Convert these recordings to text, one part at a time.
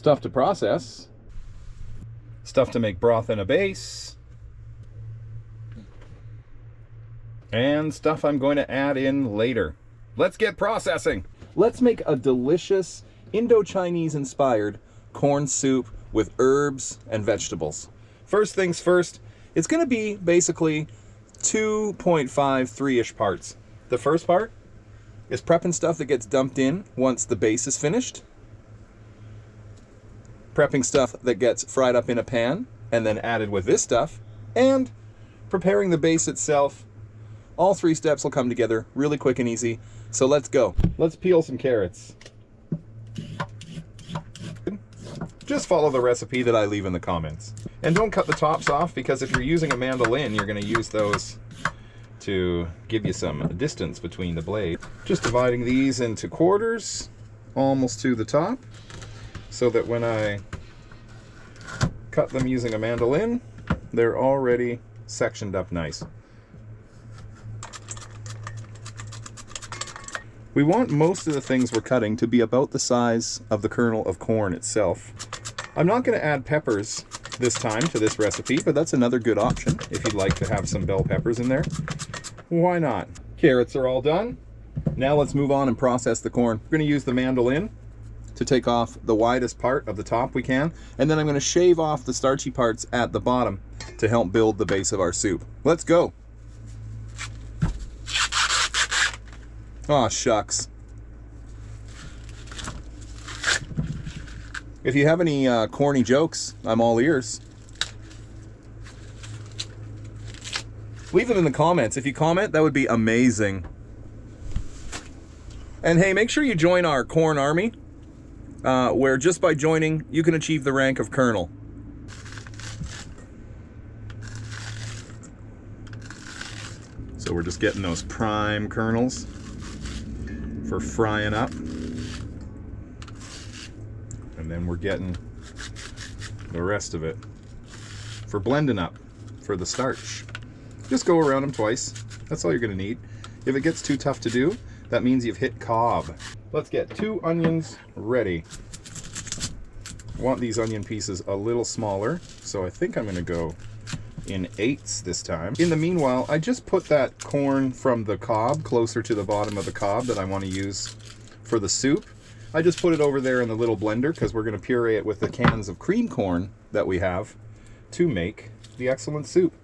stuff to process, stuff to make broth and a base, and stuff I'm going to add in later. Let's get processing. Let's make a delicious Indochinese inspired corn soup with herbs and vegetables. First things first, it's going to be basically 2.53-ish parts. The first part is prepping stuff that gets dumped in once the base is finished. Prepping stuff that gets fried up in a pan and then added with this stuff. And preparing the base itself. All three steps will come together really quick and easy. So let's go. Let's peel some carrots. Just follow the recipe that I leave in the comments. And don't cut the tops off, because if you're using a mandolin, you're going to use those to give you some distance between the blades. Just dividing these into quarters, almost to the top, so that when I cut them using a mandolin, they're already sectioned up nice. We want most of the things we're cutting to be about the size of the kernel of corn itself. I'm not going to add peppers this time to this recipe, but that's another good option if you'd like to have some bell peppers in there. Why not? Carrots are all done. Now let's move on and process the corn. We're going to use the mandolin to take off the widest part of the top we can, and then I'm going to shave off the starchy parts at the bottom to help build the base of our soup. Let's go. Aw, shucks. If you have any corny jokes, I'm all ears. Leave them in the comments. If you comment, that would be amazing. And hey, make sure you join our corn army, where just by joining, you can achieve the rank of colonel. So we're just getting those prime kernels for frying up. And then we're getting the rest of it for blending up for the starch. Just go around them twice. That's all you're going to need. If it gets too tough to do, that means you've hit cob. Let's get 2 onions ready. I want these onion pieces a little smaller, so I think I'm going to go in 8s this time. In the meanwhile, I just put that corn from the cob closer to the bottom of the cob that I want to use for the soup. I just put it over there in the little blender because we're going to puree it with the cans of cream corn that we have to make the excellent soup.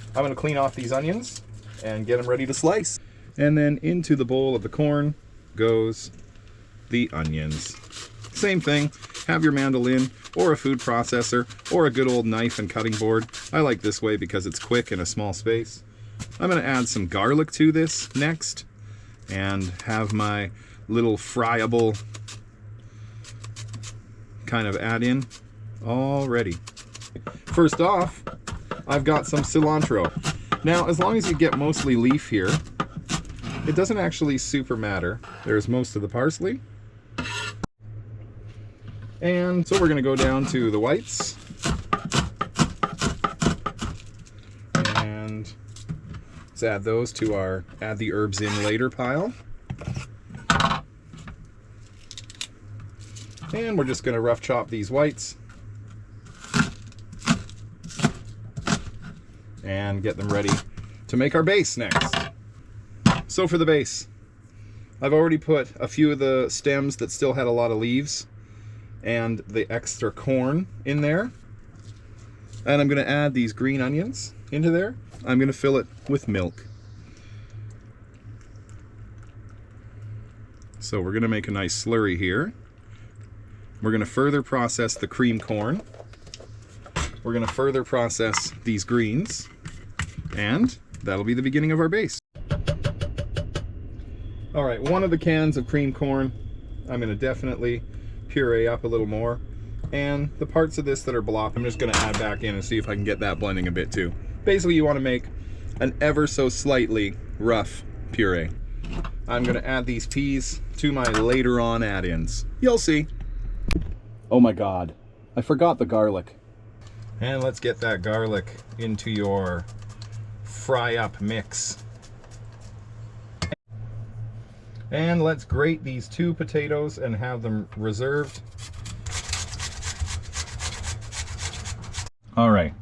I'm going to clean off these onions and get them ready to slice. And then into the bowl of the corn goes the onions. Same thing, have your mandolin or a food processor or a good old knife and cutting board. I like this way because it's quick in a small space. I'm going to add some garlic to this next and have my little friable kind of add in all ready. First off, I've got some cilantro. Now, as long as you get mostly leaf here, it doesn't actually super matter. There's most of the parsley. And so we're going to go down to the whites. And let's add those to our add the herbs in later pile. And we're just going to rough chop these whites and get them ready to make our base next. So for the base, I've already put a few of the stems that still had a lot of leaves and the extra corn in there. And I'm going to add these green onions into there. I'm going to fill it with milk. So we're going to make a nice slurry here. We're going to further process the cream corn. We're going to further process these greens. And that'll be the beginning of our base. All right, one of the cans of cream corn, I'm going to definitely puree up a little more. And the parts of this that are blocked, I'm just going to add back in and see if I can get that blending a bit too. Basically, you want to make an ever so slightly rough puree. I'm going to add these peas to my later on add-ins. You'll see. Oh my God, I forgot the garlic. And let's get that garlic into your fry up mix. And let's grate these 2 potatoes and have them reserved All right,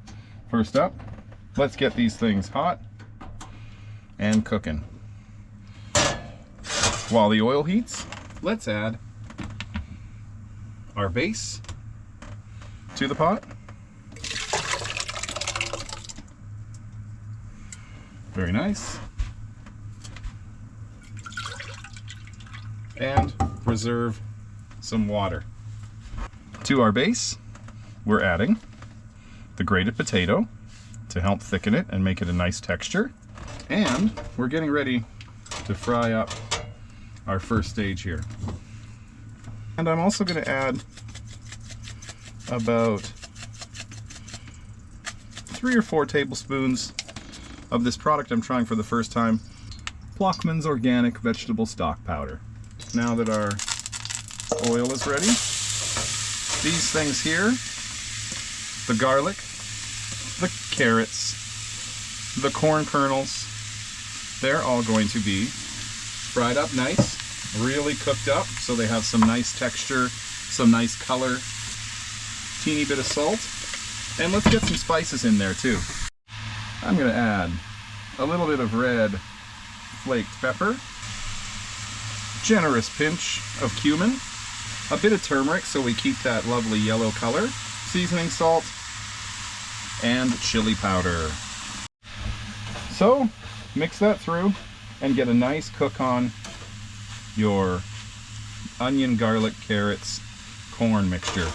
first up, let's get these things hot and cooking. While the oil heats, let's add our base to the pot. Very nice. And reserve some water. To our base, we're adding the grated potato to help thicken it and make it a nice texture. And we're getting ready to fry up our first stage here. And I'm also going to add about 3 or 4 tablespoons of this product I'm trying for the first time, Plockman's organic vegetable stock powder. Now that our oil is ready, these things here, the garlic, the carrots, the corn kernels, they're all going to be fried up nice, really cooked up so they have some nice texture, some nice color, teeny bit of salt, and let's get some spices in there too. I'm going to add a little bit of red flaked pepper, generous pinch of cumin, a bit of turmeric so we keep that lovely yellow color, seasoning salt, and chili powder. So mix that through and get a nice cook on your onion, garlic, carrots, corn mixture.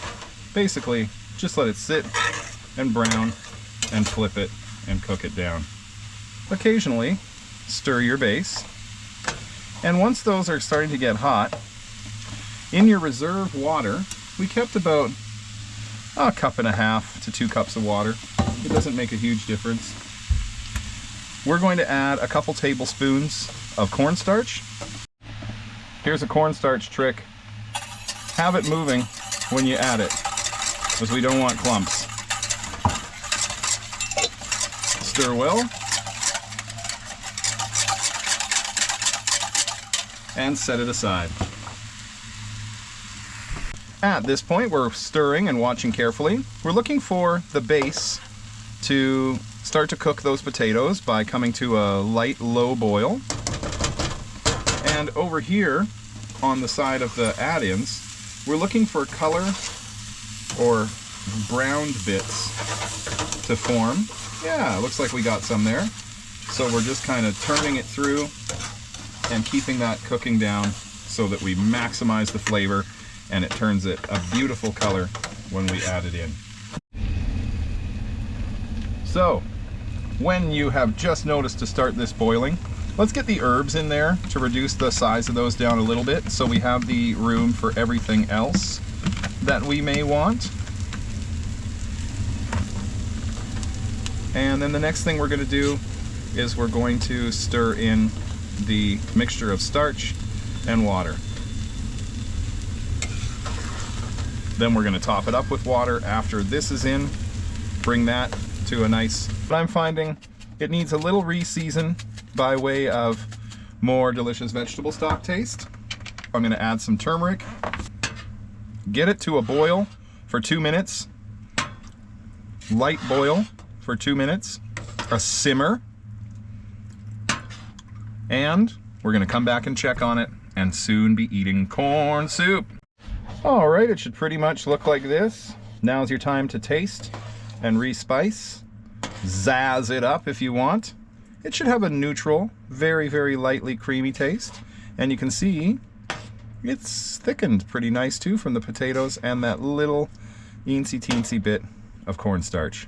Basically, just let it sit and brown and flip it and cook it down. Occasionally, stir your base. And once those are starting to get hot, in your reserve water, we kept about a 1.5 to 2 cups of water. It doesn't make a huge difference. We're going to add a couple tablespoons of cornstarch. Here's a cornstarch trick. Have it moving when you add it, because we don't want clumps. Stir well. And set it aside. At this point, we're stirring and watching carefully. We're looking for the base to start to cook those potatoes by coming to a light, low boil. And over here, on the side of the add-ins, we're looking for color or browned bits to form. Yeah, looks like we got some there. So we're just kind of turning it through and keeping that cooking down so that we maximize the flavor and it turns it a beautiful color when we add it in. So, when you have just noticed to start this boiling, let's get the herbs in there to reduce the size of those down a little bit so we have the room for everything else that we may want. And then the next thing we're going to do is we're going to stir in the mixture of starch and water. Then we're going to top it up with water after this is in. Bring that to a nice, but I'm finding it needs a little re-season by way of more delicious vegetable stock taste. I'm going to add some turmeric. Get it to a boil for 2 minutes. Light boil for 2 minutes. A simmer. And we're going to come back and check on it and soon be eating corn soup. All right, it should pretty much look like this. Now's your time to taste and re-spice. Zazz it up if you want. It should have a neutral, very, very lightly creamy taste. And you can see it's thickened pretty nice too from the potatoes and that little eensy teensy bit of cornstarch.